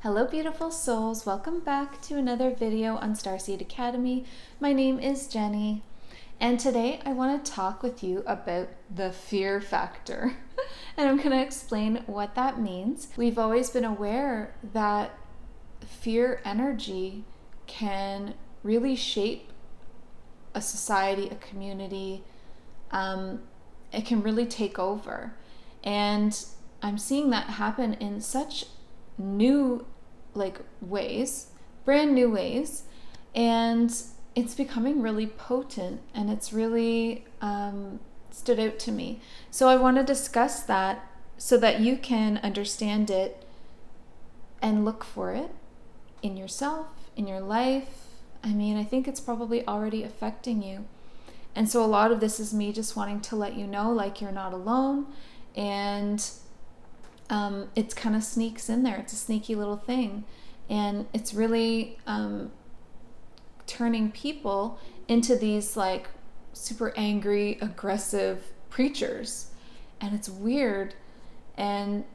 Hello beautiful souls, welcome back to another video on Starseed Academy. My name is Jenny and today I want to talk with you about the fear factor and I'm going to explain what that means. We've always been aware that fear energy can really shape a society, a community. It can really take over, and I'm seeing that happen in such new ways, brand new ways, and it's becoming really potent, and it's really stood out to me. So I want to discuss that so that you can understand it and look for it in yourself, in your life. I mean, I think it's probably already affecting you. And so a lot of this is me just wanting to let you know, like, you're not alone, and it kind of sneaks in there. It's a sneaky little thing, and it's really turning people into these like super angry, aggressive preachers, and it's weird. And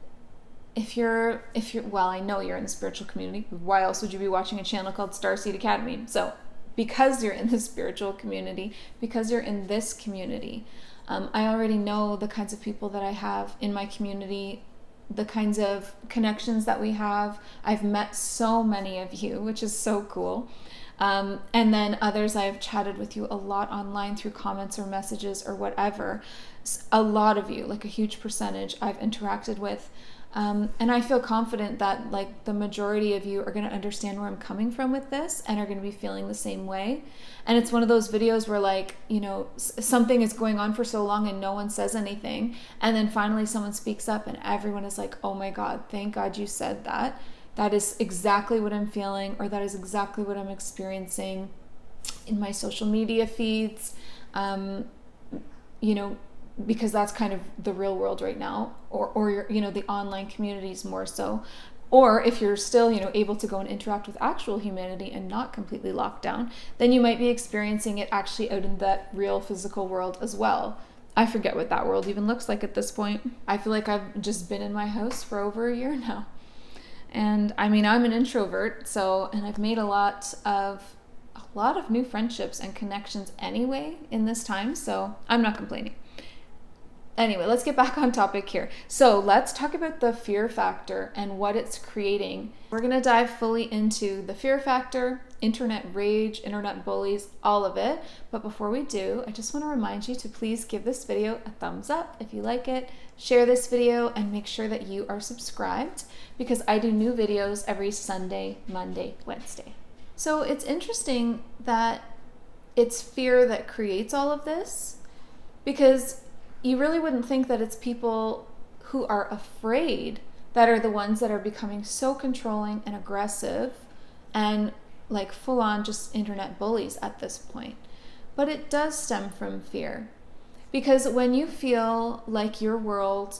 if you're well, I know you're in the spiritual community. Why else would you be watching a channel called Starseed Academy? So because you're in the spiritual community, because you're in this community, I already know the kinds of people that I have in my community, the kinds of connections that we have. I've met so many of you, which is so cool. And then others I've chatted with you a lot online through comments or messages or whatever. A lot of you, like a huge percentage, I've interacted with. And I feel confident that like the majority of you are going to understand where I'm coming from with this and are going to be feeling the same way. And it's one of those videos where, like, you know, something is going on for so long and no one says anything. And then finally someone speaks up and everyone is like, oh my God, thank God you said that. That is exactly what I'm feeling, or that is exactly what I'm experiencing in my social media feeds. You know, because that's kind of the real world right now, or your, you know, the online communities more so. Or if you're still, you know, able to go and interact with actual humanity and not completely locked down, then you might be experiencing it actually out in that real physical world as well. I forget what that world even looks like at this point. I feel like I've just been in my house for over a year now. And I mean, I'm an introvert, and I've made a lot of new friendships and connections anyway in this time, so I'm not complaining. Anyway, let's get back on topic here. So let's talk about the fear factor and what it's creating. We're going to dive fully into the fear factor, internet rage, internet bullies, all of it. But before we do, I just want to remind you to please give this video a thumbs up if you like it, share this video, and make sure that you are subscribed, because I do new videos every Sunday, Monday, Wednesday. So it's interesting that it's fear that creates all of this, because you really wouldn't think that it's people who are afraid that are the ones that are becoming so controlling and aggressive and like full on just internet bullies at this point. But it does stem from fear, because when you feel like your world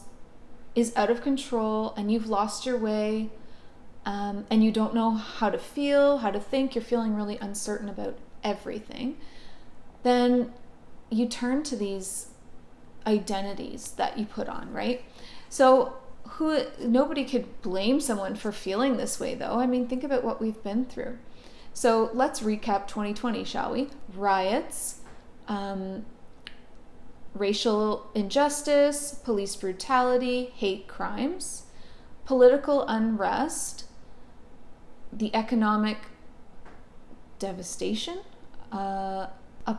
is out of control and you've lost your way, and you don't know how to feel, how to think, you're feeling really uncertain about everything, then you turn to these identities that you put on, right? So nobody could blame someone for feeling this way, though. I mean, think about what we've been through. So let's recap 2020, shall we? Riots, racial injustice, police brutality, hate crimes, political unrest, the economic devastation, a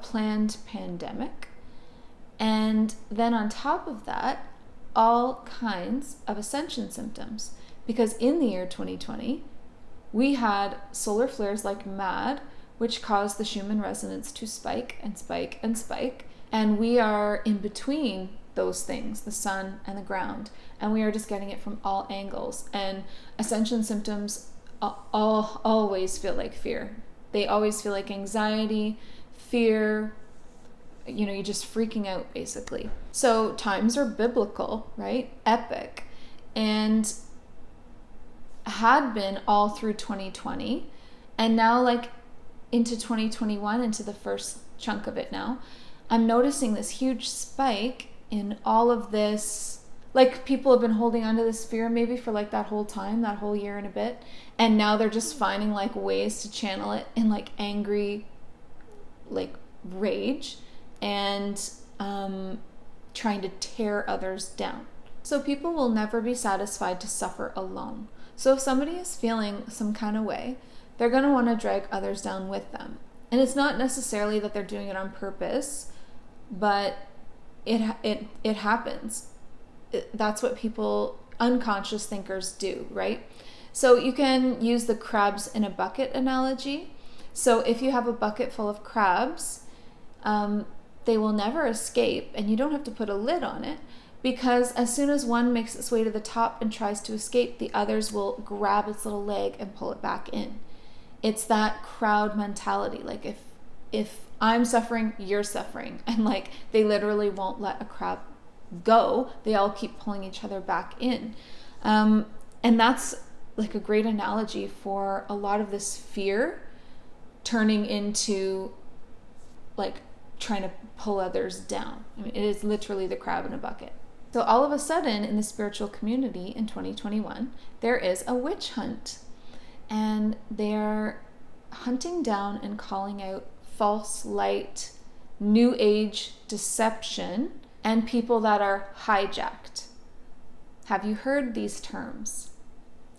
planned pandemic, and then on top of that, all kinds of ascension symptoms. Because in the year 2020, we had solar flares like mad, which caused the Schumann resonance to spike and spike and spike. And we are in between those things, the sun and the ground. And we are just getting it from all angles. And ascension symptoms always feel like fear. They always feel like anxiety, fear. You know, you're just freaking out, basically. So times are biblical, right? Epic. And had been all through 2020. And now, like, into 2021, into the first chunk of it now, I'm noticing this huge spike in all of this Like people have been holding onto this fear maybe for like that whole time, that whole year and a bit, and now they're just finding like ways to channel it in like angry, like rage, and trying to tear others down. So people will never be satisfied to suffer alone. So if somebody is feeling some kind of way, they're going to want to drag others down with them. And it's not necessarily that they're doing it on purpose, but it happens. That's what people, unconscious thinkers, do, right? So you can use the crabs in a bucket analogy. So if you have a bucket full of crabs, they will never escape, and you don't have to put a lid on it, because as soon as one makes its way to the top and tries to escape, the others will grab its little leg and pull it back in. It's that crowd mentality. Like if I'm suffering, you're suffering. And like they literally won't let a crab go. They all keep pulling each other back in. And that's like a great analogy for a lot of this fear turning into like trying to pull others down. I mean, it is literally the crab in a bucket. So all of a sudden in the spiritual community in 2021, there is a witch hunt, and they're hunting down and calling out false light, new age deception, and people that are hijacked. Have you heard these terms?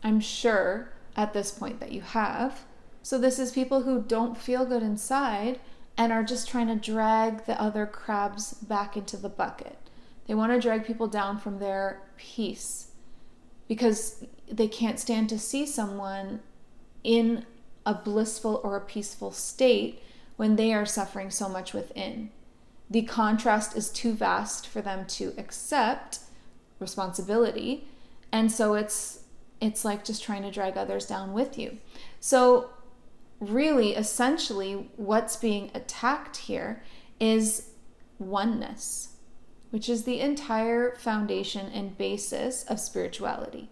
I'm sure at this point that you have. So this is people who don't feel good inside and are just trying to drag the other crabs back into the bucket. They want to drag people down from their peace because they can't stand to see someone in a blissful or a peaceful state when they are suffering so much within. The contrast is too vast for them to accept responsibility, and so it's like just trying to drag others down with you. So really, essentially, what's being attacked here is oneness, which is the entire foundation and basis of spirituality.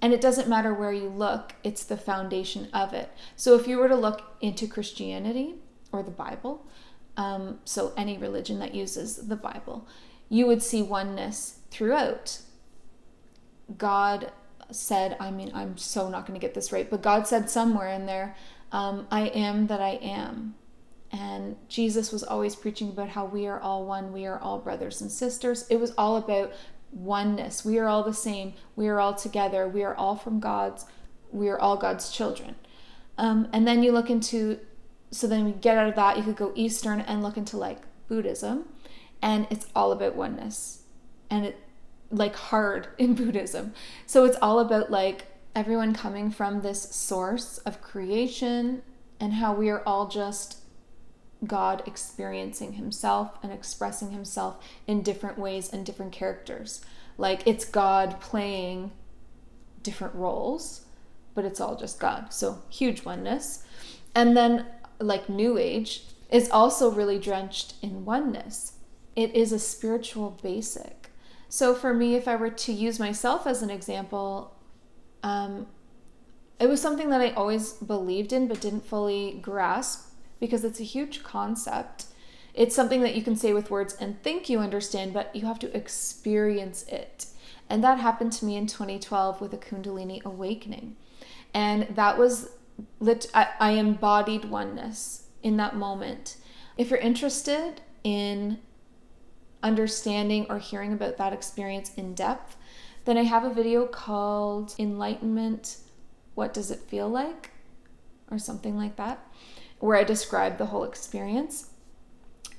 And it doesn't matter where you look, it's the foundation of it. So if you were to look into Christianity or the Bible, so any religion that uses the Bible, you would see oneness throughout. God said, I'm so not going to get this right, but God said somewhere in there, I am that I am. And Jesus was always preaching about how we are all one, we are all brothers and sisters. It was all about oneness. We are all the same. We are all together. We are all from God's. We are all God's children. And then you look into, so then we get out of that, you could go Eastern and look into like Buddhism, and it's all about oneness. And it like hard in Buddhism. So it's all about like everyone coming from this source of creation and how we are all just God experiencing himself and expressing himself in different ways and different characters. Like it's God playing different roles, but it's all just God. So huge oneness. And then like New Age is also really drenched in oneness. It is a spiritual basic. So for me, if I were to use myself as an example, it was something that I always believed in but didn't fully grasp, because it's a huge concept. It's something that you can say with words and think you understand, but you have to experience it. And that happened to me in 2012 with a Kundalini awakening. And that was, I embodied oneness in that moment. If you're interested in understanding or hearing about that experience in depth, then I have a video called Enlightenment, What Does It Feel Like? Or something like that, where I described the whole experience.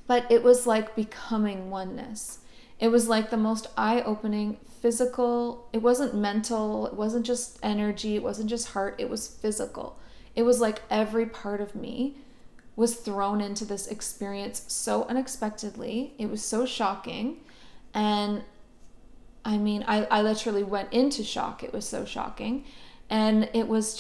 But it was like becoming oneness. It was like the most eye-opening physical, it wasn't mental, it wasn't just energy, it wasn't just heart, it was physical. It was like every part of me was thrown into this experience so unexpectedly. It was so shocking. And I mean, I literally went into shock. It was so shocking. And it was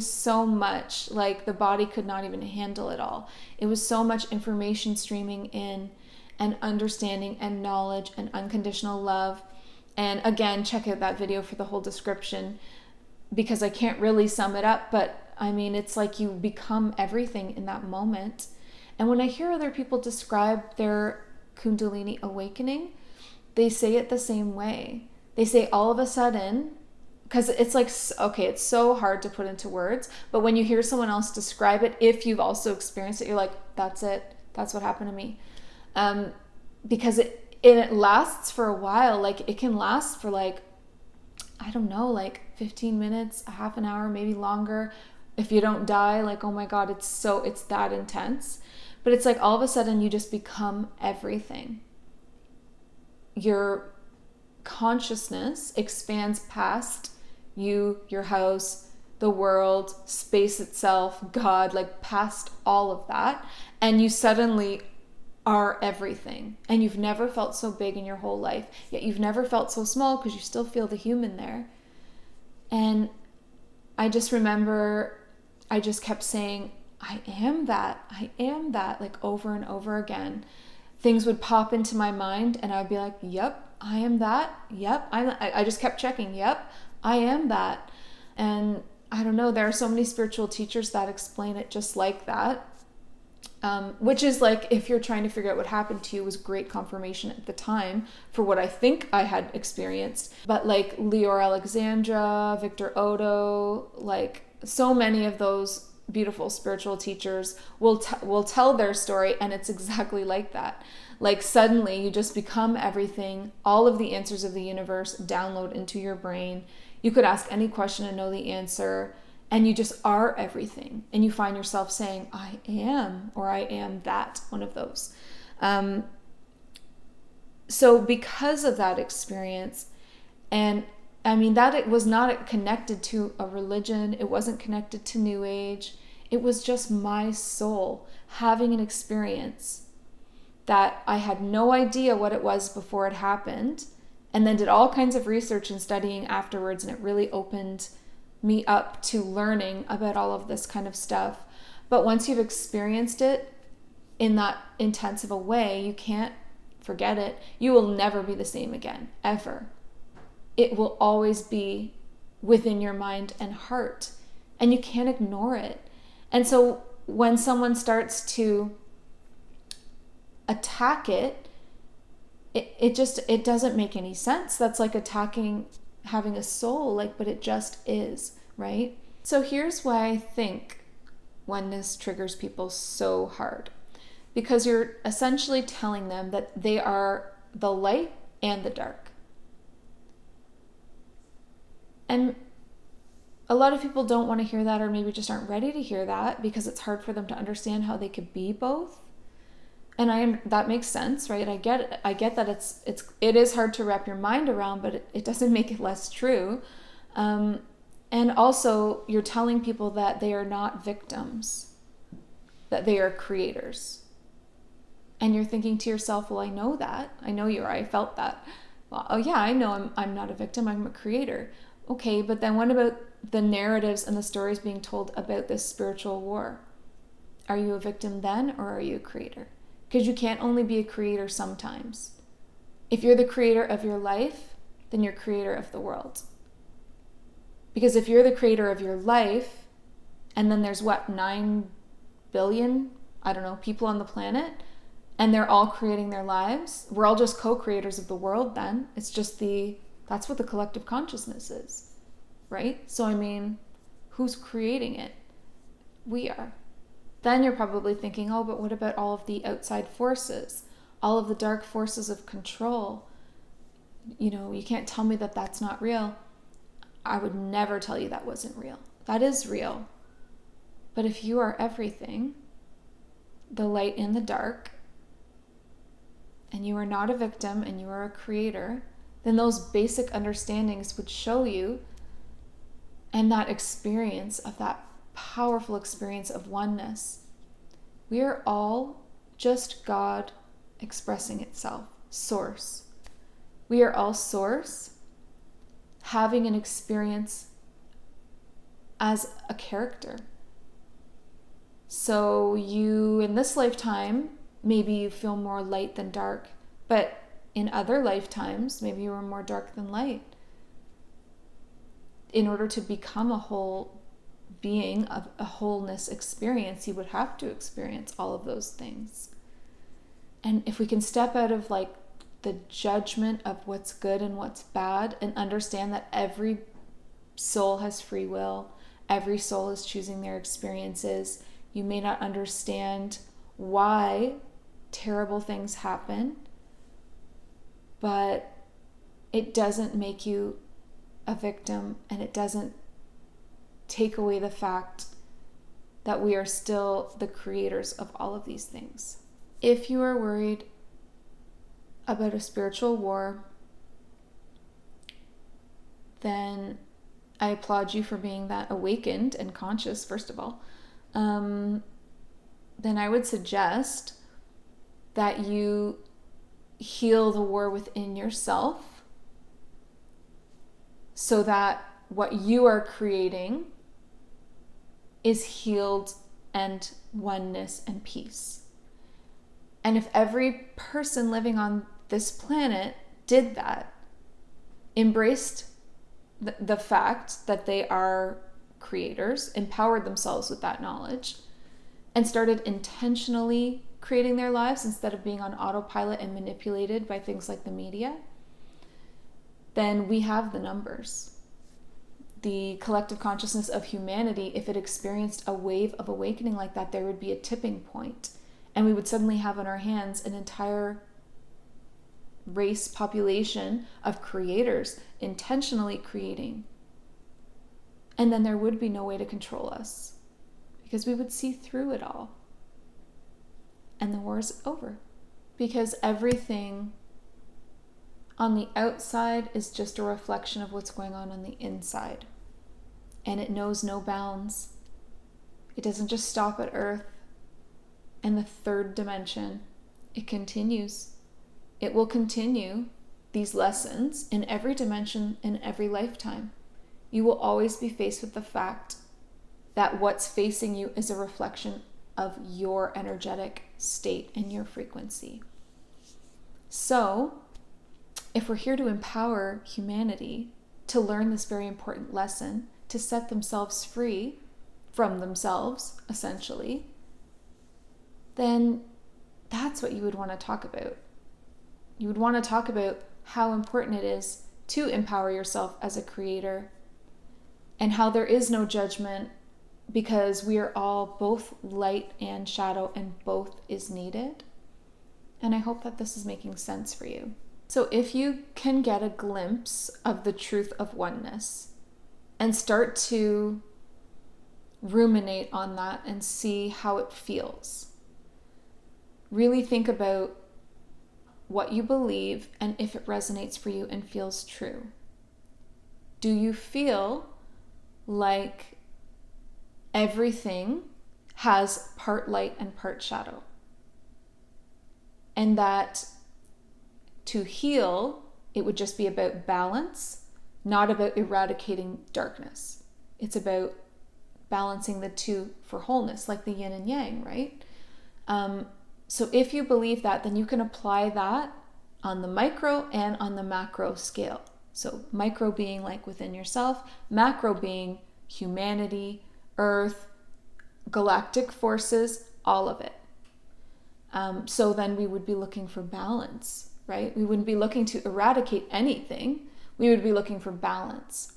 so much, like the body could not even handle it all. It was so much information streaming in, and understanding and knowledge and unconditional love. And again, check out that video for the whole description, because I can't really sum it up, but I mean, it's like you become everything in that moment. And when I hear other people describe their Kundalini awakening, they say it the same way. They say all of a sudden, because it's like, okay, it's so hard to put into words, but when you hear someone else describe it, if you've also experienced it, you're like, that's it. That's what happened to me. Because it lasts for a while. Like it can last for like, I don't know, like 15 minutes, a half an hour, maybe longer. If you don't die, like, oh my God, it's that intense. But it's like all of a sudden you just become everything. Your consciousness expands past you, your house, the world, space itself, God, like past all of that. And you suddenly are everything. And you've never felt so big in your whole life, yet you've never felt so small because you still feel the human there. And I just remember I just kept saying, I am that, like over and over again. Things would pop into my mind and I would be like, yep, I am that. Yep, I just kept checking, yep, I am that. And I don't know, there are so many spiritual teachers that explain it just like that. Which is like, if you're trying to figure out what happened to you, was great confirmation at the time for what I think I had experienced. But like Leor Alexandra, Victor Odo, like so many of those beautiful spiritual teachers will tell their story, and it's exactly like that. Like suddenly you just become everything. All of the answers of the universe download into your brain. You could ask any question and know the answer. And you just are everything. And you find yourself saying, I am, or I am that, one of those. So because of that experience, and I mean, that it was not connected to a religion. It wasn't connected to New Age. It was just my soul having an experience that I had no idea what it was before it happened. And then did all kinds of research and studying afterwards. And it really opened me up to learning about all of this kind of stuff. But once you've experienced it in that intensive a way, you can't forget it. You will never be the same again, ever. It will always be within your mind and heart, and you can't ignore it. And so when someone starts to attack it, it doesn't make any sense. That's like attacking having a soul, like, but it just is, right? So here's why I think oneness triggers people so hard. Because you're essentially telling them that they are the light and the dark. And a lot of people don't want to hear that, or maybe just aren't ready to hear that, because it's hard for them to understand how they could be both. And that makes sense, right? I get it. I get that it is hard to wrap your mind around, but it doesn't make it less true. And also, you're telling people that they are not victims, that they are creators. And you're thinking to yourself, well, I know that. I know you are. I felt that. Well, oh yeah, I know I'm not a victim. I'm a creator. Okay, but then what about the narratives and the stories being told about this spiritual war? Are you a victim then, or are you a creator? Because you can't only be a creator sometimes. If you're the creator of your life, then you're creator of the world. Because if you're the creator of your life, and then there's 9 billion, I don't know, people on the planet, and they're all creating their lives, we're all just co-creators of the world then. It's just that's what the collective consciousness is, right? So I mean, who's creating it? We are. Then you're probably thinking, oh, but what about all of the outside forces? All of the dark forces of control? You know, you can't tell me that that's not real. I would never tell you that wasn't real. That is real. But if you are everything, the light and the dark, and you are not a victim and you are a creator, then those basic understandings would show you, and that experience of that powerful experience of oneness. We are all just God expressing itself, source. We are all source having an experience as a character. So you, in this lifetime, maybe you feel more light than dark, but in other lifetimes, maybe you were more dark than light. In order to become a whole being, of a wholeness experience, you would have to experience all of those things. And if we can step out of like the judgment of what's good and what's bad, and understand that every soul has free will. Every soul is choosing their experiences. You may not understand why terrible things happen, but it doesn't make you a victim, and it doesn't take away the fact that we are still the creators of all of these things. If you are worried about a spiritual war, then I applaud you for being that awakened and conscious, first of all. Then I would suggest that you heal the war within yourself so that what you are creating is healed and oneness and peace. And if every person living on this planet did that, embraced the fact that they are creators, empowered themselves with that knowledge, and started intentionally creating their lives instead of being on autopilot and manipulated by things like the media, then we have the numbers. The collective consciousness of humanity, if it experienced a wave of awakening like that, there would be a tipping point, and we would suddenly have in our hands an entire race population of creators intentionally creating. And then there would be no way to control us, because we would see through it all. And the war is over, because everything on the outside is just a reflection of what's going on the inside. And it knows no bounds. It doesn't just stop at Earth and the third dimension. It continues. It will continue these lessons in every dimension, in every lifetime. You will always be faced with the fact that what's facing you is a reflection of your energetic state and your frequency. So, if we're here to empower humanity to learn this very important lesson, to set themselves free from themselves, essentially, then that's what you would want to talk about. You would want to talk about how important it is to empower yourself as a creator, and how there is no judgment, because we are all both light and shadow, and both is needed. And I hope that this is making sense for you. So if you can get a glimpse of the truth of oneness and start to ruminate on that and see how it feels, really think about what you believe and if it resonates for you and feels true. Do you feel like everything has part light and part shadow? And that to heal, it would just be about balance, not about eradicating darkness. It's about balancing the two for wholeness, like the yin and yang, right? So if you believe that, then you can apply that on the micro and on the macro scale. So micro being like within yourself, macro being humanity, Earth, galactic forces, all of it. So then we would be looking for balance, right? We wouldn't be looking to eradicate anything. We would be looking for balance.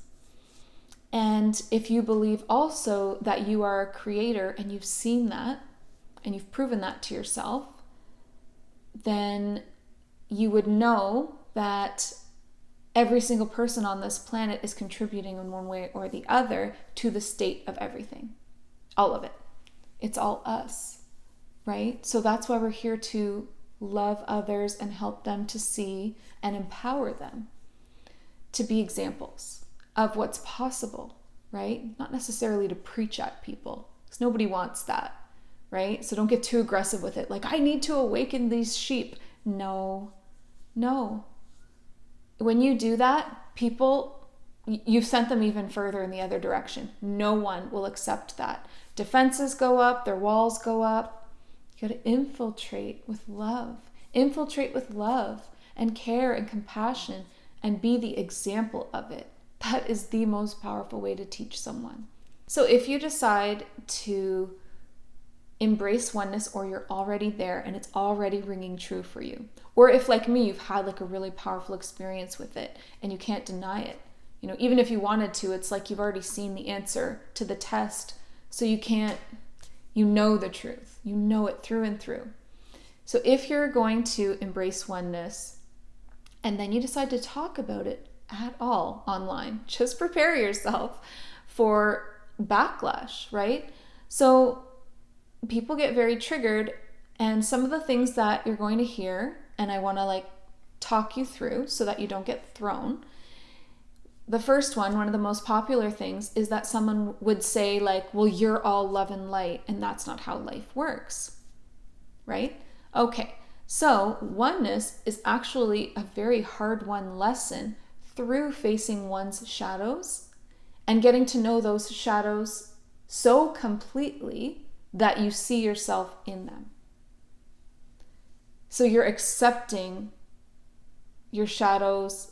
And if you believe also that you are a creator and you've seen that and you've proven that to yourself, then you would know that every single person on this planet is contributing in one way or the other to the state of everything. All of it. It's all us, right? So that's why we're here to love others and help them to see and empower them to be examples of what's possible, right? Not necessarily to preach at people, because nobody wants that, right? So don't get too aggressive with it. Like, I need to awaken these sheep. No. When you do that, people, you've sent them even further in the other direction. No one will accept that. Defenses go up, their walls go up. You got to infiltrate with love. Infiltrate with love and care and compassion and be the example of it. That is the most powerful way to teach someone. So if you decide to embrace oneness, or you're already there and it's already ringing true for you. Or if, like me, you've had like a really powerful experience with it and you can't deny it. You know, even if you wanted to, it's like you've already seen the answer to the test. So you can't, you know the truth. You know it through and through. So if you're going to embrace oneness and then you decide to talk about it at all online, just prepare yourself for backlash, right? So people get very triggered, and some of the things that you're going to hear, and I want to like talk you through so that you don't get thrown. The first one of the most popular things is that someone would say like, well, you're all love and light, and that's not how life works, right? Okay, so oneness is actually a very hard-won lesson through facing one's shadows and getting to know those shadows so completely that you see yourself in them. So you're accepting your shadows.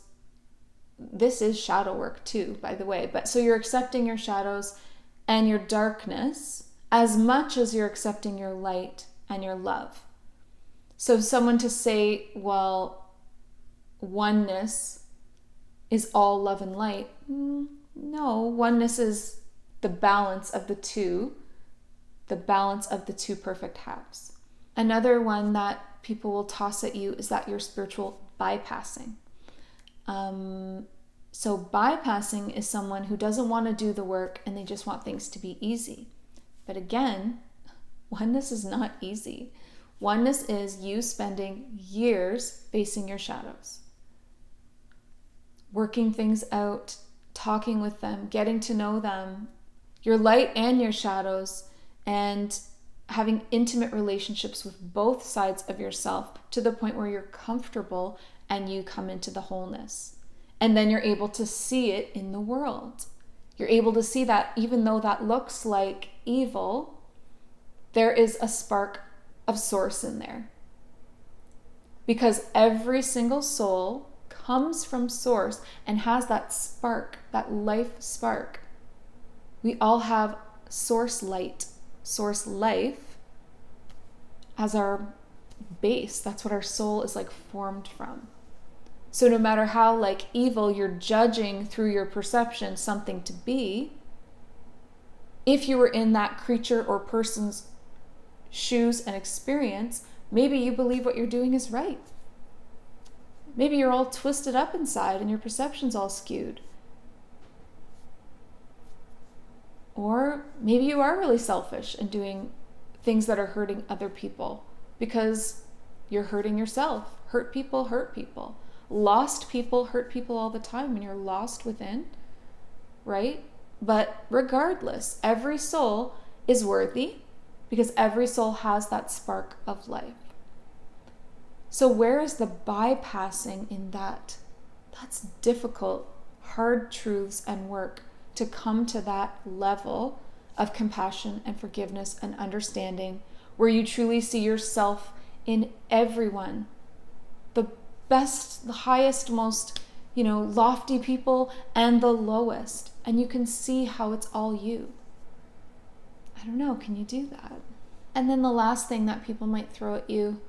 This is shadow work too, by the way. But so you're accepting your shadows and your darkness as much as you're accepting your light and your love. So someone to say, well, oneness is all love and light. No, oneness is the balance of the two perfect halves. Another one that people will toss at you is that you're spiritual bypassing. So bypassing is someone who doesn't want to do the work and they just want things to be easy. But again, oneness is not easy. Oneness is you spending years facing your shadows, working things out, talking with them, getting to know them, your light and your shadows, and having intimate relationships with both sides of yourself to the point where you're comfortable and you come into the wholeness. And then you're able to see it in the world. You're able to see that even though that looks like evil, there is a spark of source in there. Because every single soul comes from source and has that spark, that life spark. We all have source light, source life as our base. That's what our soul is like formed from. So no matter how like evil you're judging through your perception something to be, if you were in that creature or person's shoes and experience, maybe you believe what you're doing is right. Maybe you're all twisted up inside and your perception's all skewed. Or maybe you are really selfish and doing things that are hurting other people because you're hurting yourself. Hurt people hurt people. Lost people hurt people all the time when you're lost within, right? But regardless, every soul is worthy because every soul has that spark of life. So where is the bypassing in that? That's difficult, hard truths and work to come to that level of compassion and forgiveness and understanding where you truly see yourself in everyone. The best, the highest, most, lofty people and the lowest. And you can see how it's all you. I don't know, can you do that? And then the last thing that people might throw at you,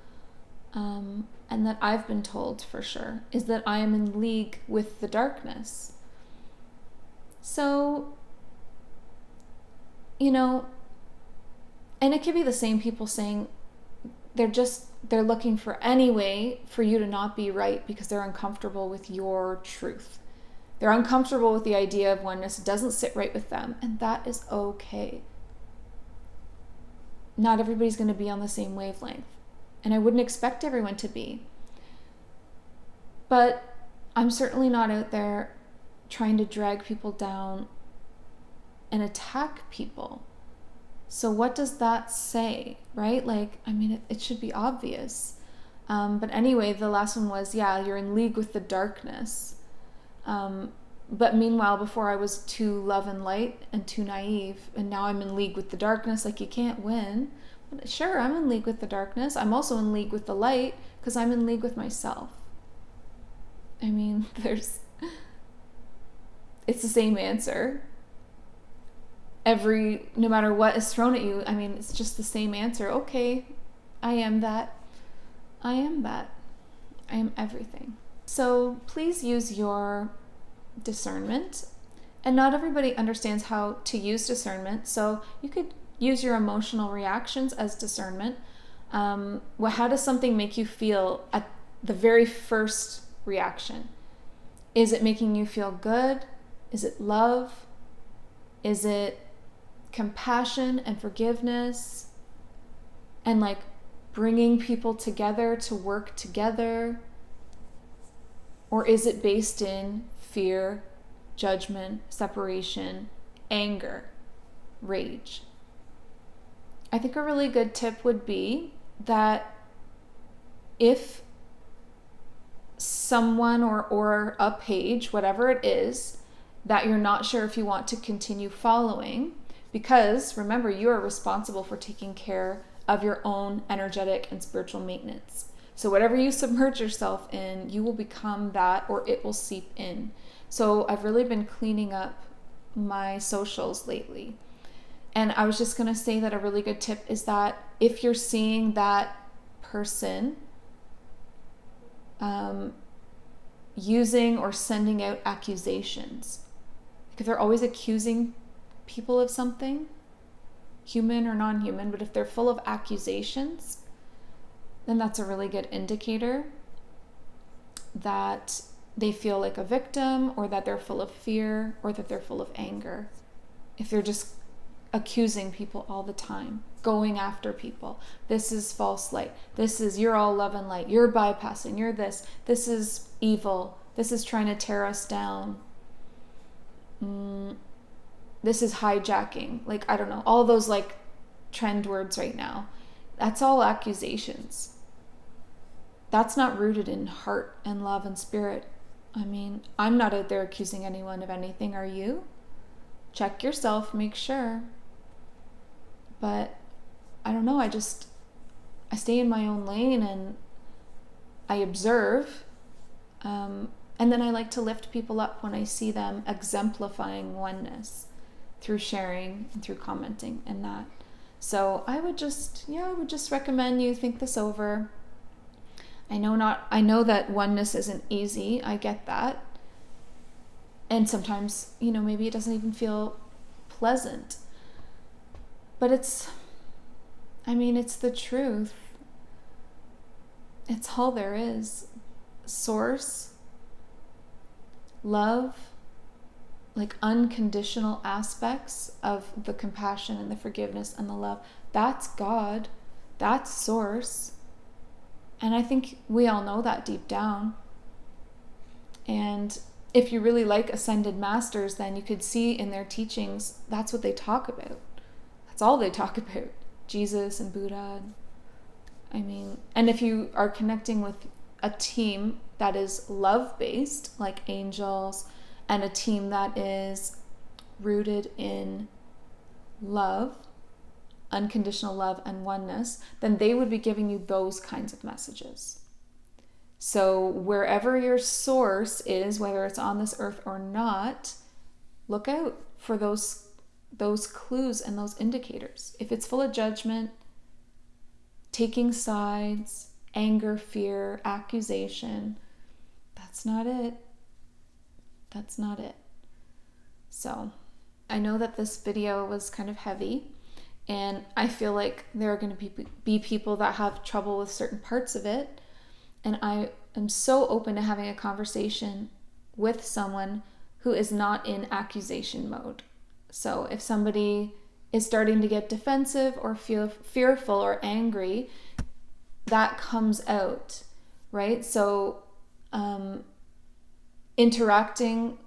and that I've been told for sure, is that I am in league with the darkness. So, and it could be the same people saying they're looking for any way for you to not be right because they're uncomfortable with your truth. They're uncomfortable with the idea of oneness. It doesn't sit right with them, and that is okay. Not everybody's going to be on the same wavelength, and I wouldn't expect everyone to be. But I'm certainly not out there trying to drag people down and attack people. So what does that say, right? It should be obvious. But anyway, the last one was, you're in league with the darkness. But meanwhile, before I was too love and light and too naive, and now I'm in league with the darkness. Like, you can't win. But sure, I'm in league with the darkness. I'm also in league with the light because I'm in league with myself. It's the same answer. no matter what is thrown at you, I mean, it's just the same answer. Okay, I am that. I am that. I am everything. So please use your discernment. And not everybody understands how to use discernment. So you could use your emotional reactions as discernment. How does something make you feel at the very first reaction? Is it making you feel good? Is it love? Is it compassion and forgiveness? And like bringing people together to work together? Or is it based in fear, judgment, separation, anger, rage? I think a really good tip would be that if someone or a page, whatever it is, that you're not sure if you want to continue following, because remember, you are responsible for taking care of your own energetic and spiritual maintenance. So whatever you submerge yourself in, you will become that, or it will seep in. So I've really been cleaning up my socials lately. And I was just going to say that a really good tip is that if you're seeing that person using or sending out accusations, like if they're always accusing people of something, human or non-human, but if they're full of accusations, then that's a really good indicator that they feel like a victim, or that they're full of fear, or that they're full of anger. If they're just accusing people all the time, going after people. This is false light. This is, you're all love and light. You're bypassing. You're this. This is evil. This is trying to tear us down. This is hijacking. Like, I don't know. All those like trend words right now. That's all accusations. That's not rooted in heart and love and spirit. I mean, I'm not out there accusing anyone of anything. Are you? Check yourself, make sure. But I don't know, I stay in my own lane and I observe. And then I like to lift people up when I see them exemplifying oneness through sharing and through commenting and that. So I would just recommend you think this over. I know that oneness isn't easy. I get that. And sometimes, maybe it doesn't even feel pleasant. But it's the truth. It's all there is. Source, love, like unconditional aspects of the compassion and the forgiveness and the love. That's God. That's source. And I think we all know that deep down. And if you really like ascended masters, then you could see in their teachings, that's what they talk about. That's all they talk about. Jesus and Buddha. And if you are connecting with a team that is love-based, like angels, and a team that is rooted in love, unconditional love and oneness, then they would be giving you those kinds of messages. So wherever your source is, whether it's on this earth or not, look out for those clues and those indicators. If it's full of judgment, taking sides, anger, fear, accusation, that's not it. That's not it. So I know that this video was kind of heavy, and I feel like there are going to be people that have trouble with certain parts of it. And I am so open to having a conversation with someone who is not in accusation mode. So if somebody is starting to get defensive or feel fearful or angry, that comes out, right? So interacting,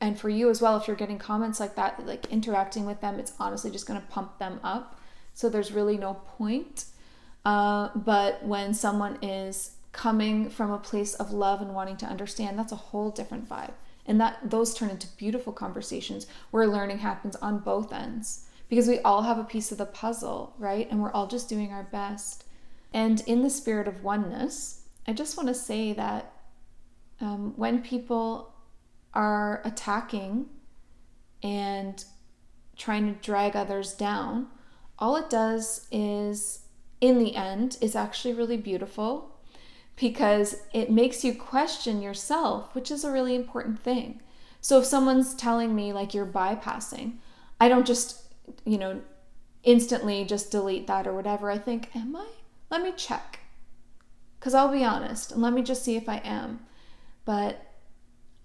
and for you as well, if you're getting comments like that, like interacting with them, it's honestly just going to pump them up. So there's really no point. But when someone is coming from a place of love and wanting to understand, that's a whole different vibe. And those turn into beautiful conversations where learning happens on both ends, because we all have a piece of the puzzle, right? And we're all just doing our best. And in the spirit of oneness, I just want to say that when people are attacking and trying to drag others down, all it does is, in the end, is actually really beautiful, because it makes you question yourself, which is a really important thing. So if someone's telling me like you're bypassing, I don't just, instantly just delete that or whatever. I think, am I? Let me check. Because I'll be honest, and let me just see if I am. But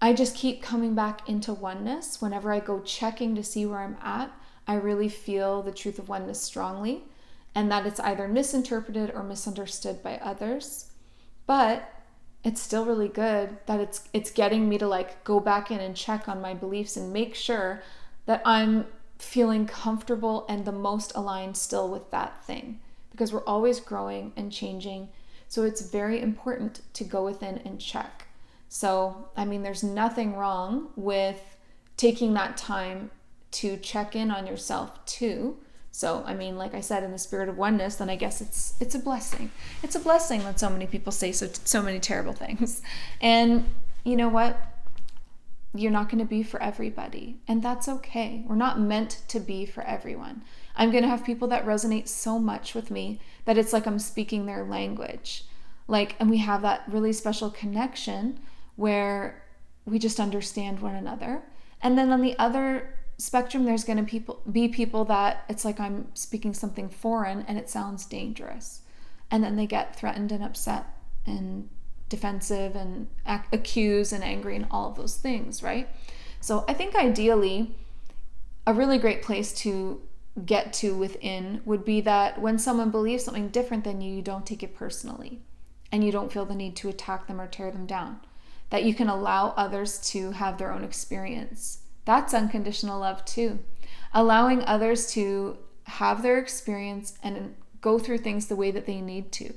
I just keep coming back into oneness. Whenever I go checking to see where I'm at, I really feel the truth of oneness strongly, and that it's either misinterpreted or misunderstood by others. But it's still really good that it's getting me to like go back in and check on my beliefs and make sure that I'm feeling comfortable and the most aligned still with that thing, because we're always growing and changing. So it's very important to go within and check. So, there's nothing wrong with taking that time to check in on yourself too. So, like I said, in the spirit of oneness, then I guess it's a blessing. It's a blessing that so many people say so many terrible things. And you know what? You're not going to be for everybody, and that's okay. We're not meant to be for everyone. I'm going to have people that resonate so much with me that it's like I'm speaking their language. And we have that really special connection where we just understand one another. And then on the other spectrum, there's going to be people that it's like I'm speaking something foreign and it sounds dangerous. And then they get threatened and upset and defensive and accused and angry and all of those things, right? So I think ideally, a really great place to get to within would be that when someone believes something different than you, you don't take it personally and you don't feel the need to attack them or tear them down. That you can allow others to have their own experience. That's unconditional love too. Allowing others to have their experience and go through things the way that they need to,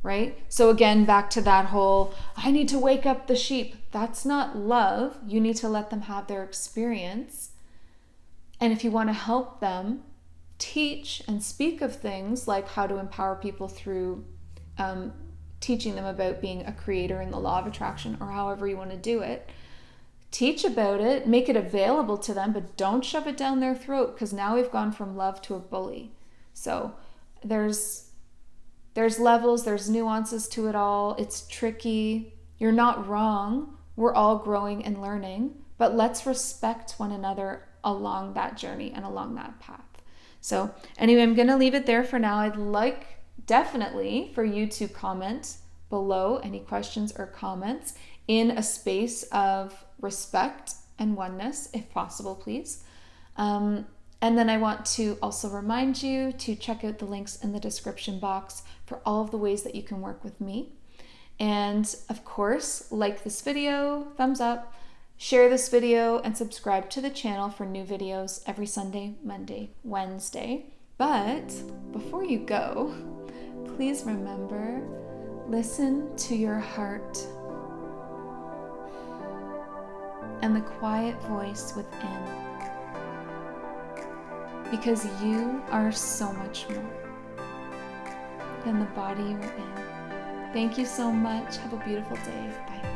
right? So again, back to that whole, I need to wake up the sheep. That's not love. You need to let them have their experience. And if you want to help them, teach and speak of things like how to empower people through teaching them about being a creator in the law of attraction, or however you want to do it. Teach about it, make it available to them, but don't shove it down their throat, because now we've gone from love to a bully. So there's levels, there's nuances to it all. It's tricky. You're not wrong. We're all growing and learning, but let's respect one another along that journey and along that path. So anyway, I'm going to leave it there for now. I'd like definitely for you to comment below any questions or comments in a space of respect and oneness, if possible, please. And then I want to also remind you to check out the links in the description box for all of the ways that you can work with me. And of course, like this video, thumbs up, share this video, and subscribe to the channel for new videos every Sunday, Monday, Wednesday. But before you go, please remember, listen to your heart and the quiet voice within, because you are so much more than the body you're in. Thank you so much. Have a beautiful day. Bye.